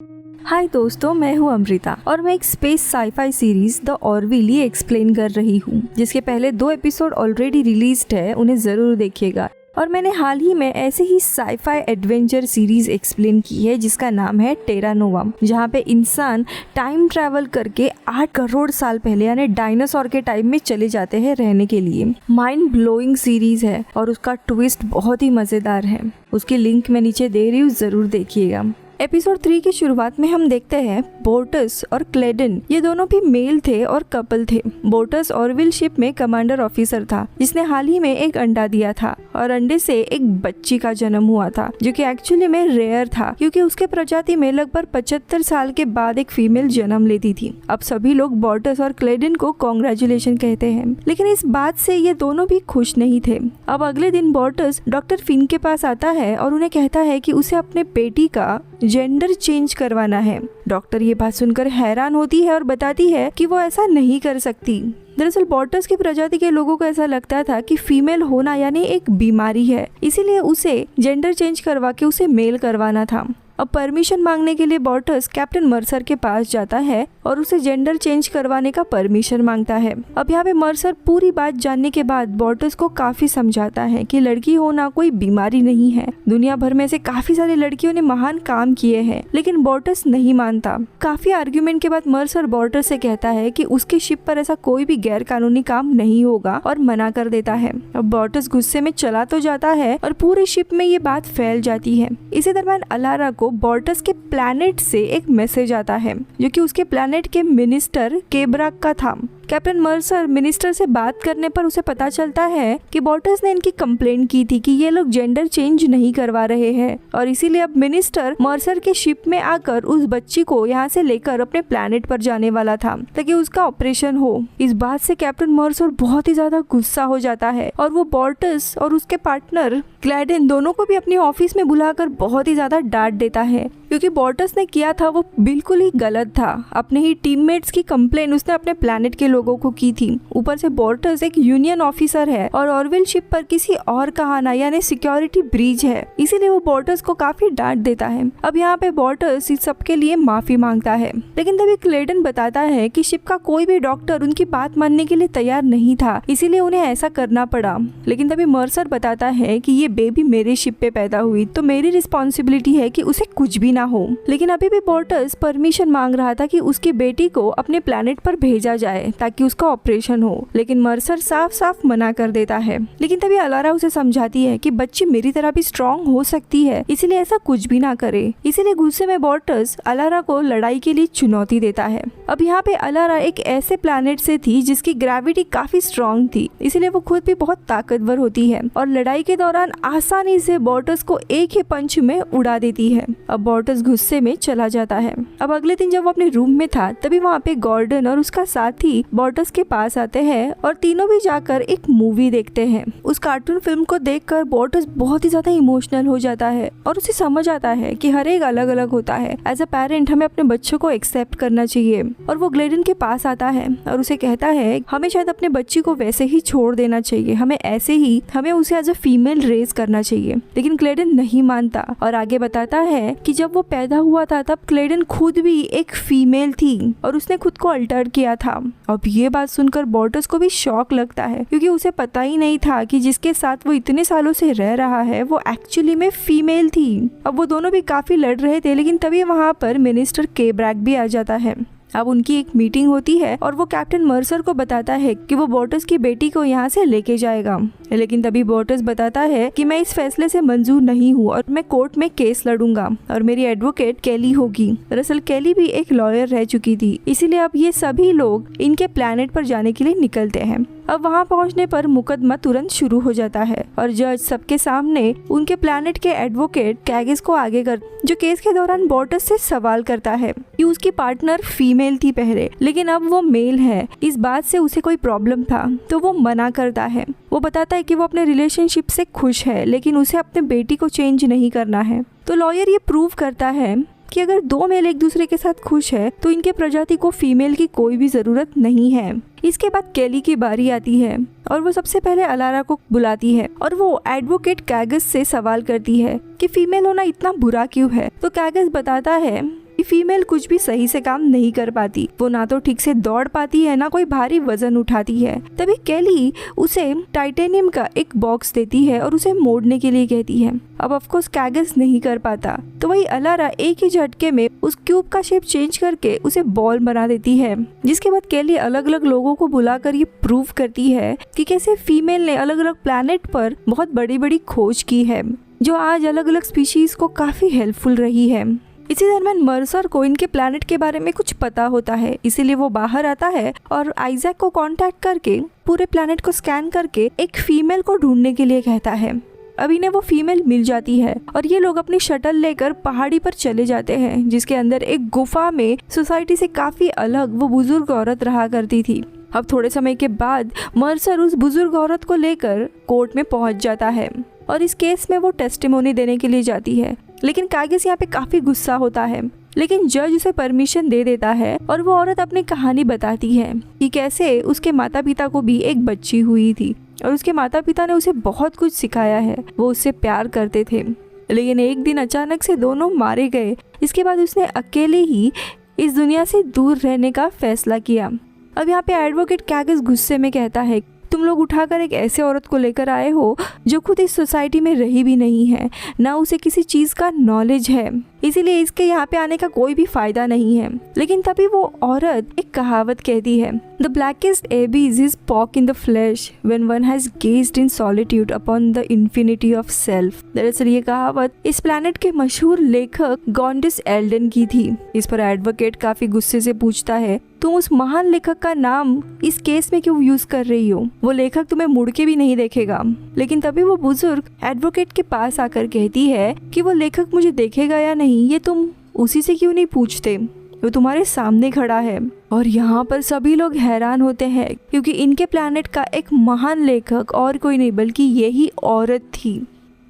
हाय दोस्तों, मैं हूँ अमृता और मैं एक space sci-fi series the Orville ये एक्सप्लेन कर रही हूँ, जिसके पहले 2 एपिसोड ऑलरेडी रिलीज्ड है, उन्हें जरूर देखिएगा। और मैंने हाल ही में ऐसे ही साईफाई एडवेंचर सीरीज एक्सप्लेन की है जिसका नाम है टेरा नोवा, जहाँ पे इंसान टाइम ट्रैवल करके 8 करोड़ साल पहले यानी डायनासोर के टाइम में चले जाते हैं रहने के लिए। माइंड ब्लोइंग सीरीज है और उसका ट्विस्ट बहुत ही मजेदार है। उसकी लिंक मैं नीचे दे रही हूँ, जरूर देखिएगा। एपिसोड 3 की शुरुआत में हम देखते हैं बोर्टस और क्लेडन, ये दोनों भी मेल थे और कपल थे। बोर्टस ऑरविल शिप में कमांडर ऑफिसर था जिसने हाल ही में एक अंडा दिया था और अंडे से एक बच्ची का जन्म हुआ था, जो कि एक्चुअली में रेयर था क्योंकि उसके प्रजाति में लगभग 75 साल के बाद एक फीमेल जन्म लेती थी। अब सभी लोग बोर्टस और क्लेडन को कॉन्ग्रेचुलेशन कहते हैं, लेकिन इस बात से ये दोनों भी खुश नहीं थे। अब अगले दिन बोर्टस डॉक्टर फिन के पास आता है और उन्हें कहता है कि उसे अपने बेटी का जेंडर चेंज करवाना है। डॉक्टर ये बात सुनकर हैरान होती है और बताती है कि वो ऐसा नहीं कर सकती। दरअसल बोर्टस की प्रजाति के लोगों को ऐसा लगता था कि फीमेल होना यानी एक बीमारी है, इसीलिए उसे जेंडर चेंज करवा के उसे मेल करवाना था। अब परमिशन मांगने के लिए बोर्टस कैप्टन मर्सर के पास जाता है और उसे जेंडर चेंज करवाने का परमिशन मांगता है। अब यहाँ पे मर्सर पूरी बात जानने के बाद बोर्टस को काफी समझाता है कि लड़की होना कोई बीमारी नहीं है। दुनिया भर में से काफी सारी लड़कियों ने महान काम किए हैं, लेकिन बोर्टस नहीं मानता। काफी आर्ग्यूमेंट के बाद मर्सर बोर्टस से कहता है कि उसके शिप पर ऐसा कोई भी गैर कानूनी काम नहीं होगा और मना कर देता है। अब बोर्टस गुस्से में चला तो जाता है और पूरी शिप में ये बात फैल जाती है। इसी दरम्यान अलारा को बोर्टस के प्लैनेट से एक मैसेज आता है जो कि उसके प्लैनेट के मिनिस्टर केब्राक का था। कैप्टन मर्सर मिनिस्टर से बात करने पर उसे पता चलता है कि बोर्टस ने इनकी कंप्लेंट की थी कि ये लोग जेंडर चेंज नहीं करवा रहे हैं और इसीलिए अब मिनिस्टर मर्सर के शिप में आकर उस बच्ची को यहाँ से लेकर अपने प्लैनेट पर जाने वाला था ताकि उसका ऑपरेशन हो। इस बात से कैप्टन मर्सर बहुत ही ज्यादा गुस्सा हो जाता है और वो बोर्टस और उसके पार्टनर क्लेडन दोनों को भी अपने ऑफिस में बुलाकर बहुत ही ज्यादा डांट देता है, क्योंकि बोर्टस ने किया था वो बिल्कुल ही गलत था। अपने ही टीममेट्स की कंप्लेन उसने अपने प्लैनेट के लोगों को की थी। ऊपर से बोर्टस एक यूनियन ऑफिसर है और ऑरविल शिप पर किसी और का आना यानी सिक्योरिटी ब्रीच है, इसीलिए वो बोर्टस को काफी डांट देता है। अब यहाँ पे बोर्टस इस सब के लिए माफी मांगता है, लेकिन तभी क्लेडन बताता है कि शिप का कोई भी डॉक्टर उनकी बात मानने के लिए तैयार नहीं था, इसीलिए उन्हें ऐसा करना पड़ा। लेकिन तभी मर्सर बताता है कि ये बेबी मेरे शिप पे पैदा हुई तो मेरी रिस्पॉन्सिबिलिटी है कि उसे कुछ भी ना हो। लेकिन अभी भी बोर्टस परमिशन मांग रहा था कि उसकी बेटी को अपने प्लैनेट पर भेजा जाए ताकि उसका ऑपरेशन हो, लेकिन मर्सर साफ साफ मना कर देता है। लेकिन तभी अलारा उसे समझाती है कि बच्ची मेरी तरह भी स्ट्रॉन्ग हो सकती है, इसीलिए ऐसा कुछ भी ना करे। इसीलिए गुस्से में बोर्टस अलारा को लड़ाई के लिए चुनौती देता है। अब यहाँ पे अलारा एक ऐसे प्लैनेट से थी जिसकी ग्रेविटी काफी स्ट्रॉन्ग थी, इसीलिए वो खुद भी बहुत ताकतवर होती है और लड़ाई के दौरान आसानी से बोर्टस को एक ही पंच में उड़ा देती है। अब बोर्टस गुस्से में चला जाता है। अब अगले दिन जब वो अपने रूम में था तभी वहाँ पे गॉर्डन और उसका साथी बोर्टस के पास आते हैं और तीनों भी जाकर एक मूवी देखते हैं। उस कार्टून फिल्म को देखकर बोर्टस बहुत ही ज्यादा इमोशनल हो जाता है और उसे समझ आता है कि हर एक अलग अलग होता है। एज अ पेरेंट हमें अपने बच्चों को एक्सेप्ट करना चाहिए। और वो ग्लेडन के पास आता है और उसे कहता है हमें शायद अपने बच्ची को वैसे ही छोड़ देना चाहिए, हमें उसे एज अ फीमेल रेज करना चाहिए। लेकिन क्लेडन नहीं मानता और आगे बताता है कि जब वो पैदा हुआ था तब क्लेडन खुद भी एक फीमेल थी और उसने खुद को अल्टर किया था। अब ये बात सुनकर बोर्टस को भी शॉक लगता है, क्योंकि उसे पता ही नहीं था कि जिसके साथ वो इतने सालों से रह रहा है वो एक्चुअली में फीमेल थी। अब वो दोनों भी काफी लड़ रहे थे, लेकिन तभी वहाँ पर मिनिस्टर केब्रैक भी आ जाता है। अब उनकी एक मीटिंग होती है और वो कैप्टन मर्सर को बताता है कि वो बोर्टस की बेटी को यहाँ से लेके जाएगा। लेकिन तभी बोर्टस बताता है कि मैं इस फैसले से मंजूर नहीं हूँ और मैं कोर्ट में केस लड़ूंगा और मेरी एडवोकेट केली होगी। दरअसल केली भी एक लॉयर रह चुकी थी, इसीलिए अब ये सभी लोग इनके प्लैनेट पर जाने के लिए निकलते हैं। अब वहाँ पहुँचने पर मुकदमा तुरंत शुरू हो जाता है और जज सबके सामने उनके प्लैनेट के एडवोकेट कैगिस को आगे कर, जो केस के दौरान बोर्टस से सवाल करता है कि उसकी पार्टनर फीमेल थी पहले, लेकिन अब वो मेल है। इस बात से उसे कोई प्रॉब्लम था तो वो मना करता है। वो बताता है कि वो अपने रिलेशनशिप से खुश है, लेकिन उसे अपने बेटी को चेंज नहीं करना है। तो लॉयर ये प्रूव करता है कि अगर दो मेल एक दूसरे के साथ खुश है तो इनके प्रजाति को फीमेल की कोई भी जरूरत नहीं है। इसके बाद केली की बारी आती है और वो सबसे पहले अलारा को बुलाती है और वो एडवोकेट कैगस से सवाल करती है कि फीमेल होना इतना बुरा क्यों है। तो कैगस बताता है फीमेल कुछ भी सही से काम नहीं कर पाती। वो ना तो ठीक से दौड़ पाती है, ना कोई भारी वजन उठाती है। तभी केली उसे टाइटेनियम का एक बॉक्स देती है और उसे मोड़ने के लिए कहती है। अब ऑफकोर्स कैगस नहीं कर पाता, तो वही अलारा एक ही झटके में उस क्यूब का शेप चेंज करके उसे बॉल बना देती है। जिसके बाद केली अलग अलग लोगों को बुलाकर ये प्रूव करती है कि कैसे फीमेल ने अलग अलग प्लैनेट पर बहुत बड़ी बड़ी खोज की है, जो आज अलग अलग स्पीशीज को काफी हेल्पफुल रही है। इसी दरम्यान मर्सर को इनके प्लैनेट के बारे में कुछ पता होता है, इसीलिए वो बाहर आता है और आइजैक को कांटेक्ट करके पूरे प्लैनेट को स्कैन करके एक फीमेल को ढूंढने के लिए कहता है। अब इन्हें वो फीमेल मिल जाती है और ये लोग अपनी शटल लेकर पहाड़ी पर चले जाते हैं, जिसके अंदर एक गुफा में सोसाइटी से काफी अलग वो बुजुर्ग औरत रहा करती थी। अब थोड़े समय के बाद मर्सर उस बुजुर्ग औरत को लेकर कोर्ट में पहुंच जाता है और इस केस में वो टेस्टिमोनी देने के लिए जाती है। लेकिन कैगस यहाँ पे काफी गुस्सा होता है, लेकिन जज उसे परमिशन दे देता है और वो औरत अपनी कहानी बताती है कि कैसे उसके माता पिता को भी एक बच्ची हुई थी और उसके माता पिता ने उसे बहुत कुछ सिखाया है, वो उससे प्यार करते थे। लेकिन एक दिन अचानक से दोनों मारे गए। इसके बाद उसने अकेले ही इस दुनिया से दूर रहने का फैसला किया। अब यहाँ पे एडवोकेट कैगस गुस्से में कहता है, तुम लोग उठाकर एक ऐसे औरत को लेकर आए हो जो खुद इस सोसाइटी में रही भी नहीं है, ना उसे किसी चीज का नॉलेज है, इसीलिए इसके यहाँ पे आने का कोई भी फायदा नहीं है। लेकिन तभी वो औरत एक कहावत कहती है, the blackest Abies is pock in the flash when one has gazed in solitude upon the infinity of self. दरअसल ये कहावत इस प्लैनेट के मशहूर लेखक गॉन्डिस एल्डन की थी। इस पर एडवोकेट काफी गुस्से से पूछता है, तुम उस महान लेखक का नाम इस केस में क्यों यूज कर रही हो? वो लेखक तुम्हें मुड़ के भी नहीं देखेगा। लेकिन तभी वो बुजुर्ग एडवोकेट के पास आकर कहती है कि वो लेखक मुझे देखेगा या नहीं, ये तुम उसी से क्यों नहीं पूछते, वो तुम्हारे सामने खड़ा है। और यहाँ पर सभी लोग हैरान होते हैं क्योंकि इनके प्लैनेट का एक महान लेखक और कोई नहीं बल्कि यही औरत थी।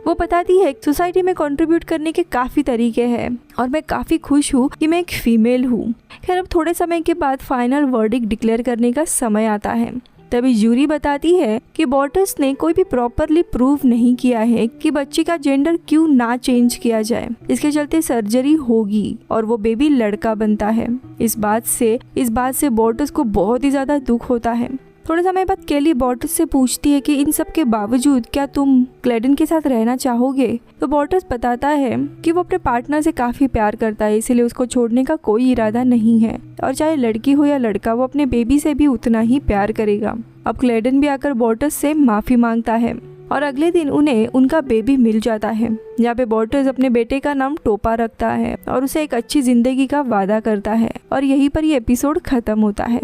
वो बताती है सोसाइटी में कंट्रीब्यूट करने के काफ़ी तरीके हैं और मैं काफ़ी खुश हूँ कि मैं एक फीमेल हूँ। खैर अब थोड़े समय के बाद फाइनल वर्डिक्ट डिक्लेयर करने का समय आता है। तभी जूरी बताती है कि बॉटस ने कोई भी प्रॉपरली प्रूव नहीं किया है कि बच्ची का जेंडर क्यों ना चेंज किया जाए। इसके चलते सर्जरी होगी और वो बेबी लड़का बनता है। इस बात से बॉटस को बहुत ही ज़्यादा दुख होता है। थोड़े समय बाद केली बॉटस से पूछती है कि इन सब के बावजूद क्या तुम क्लेडन के साथ रहना चाहोगे? तो बॉटस बताता है कि वो अपने पार्टनर से काफी प्यार करता है, इसीलिए उसको छोड़ने का कोई इरादा नहीं है और चाहे लड़की हो या लड़का, वो अपने बेबी से भी उतना ही प्यार करेगा। अब क्लेडन भी आकर बॉटस से माफी मांगता है और अगले दिन उन्हें उनका बेबी मिल जाता है, जहाँ पे बॉटस अपने बेटे का नाम टोपा रखता है और उसे एक अच्छी जिंदगी का वादा करता है। और यहीं पर ये एपिसोड खत्म होता है।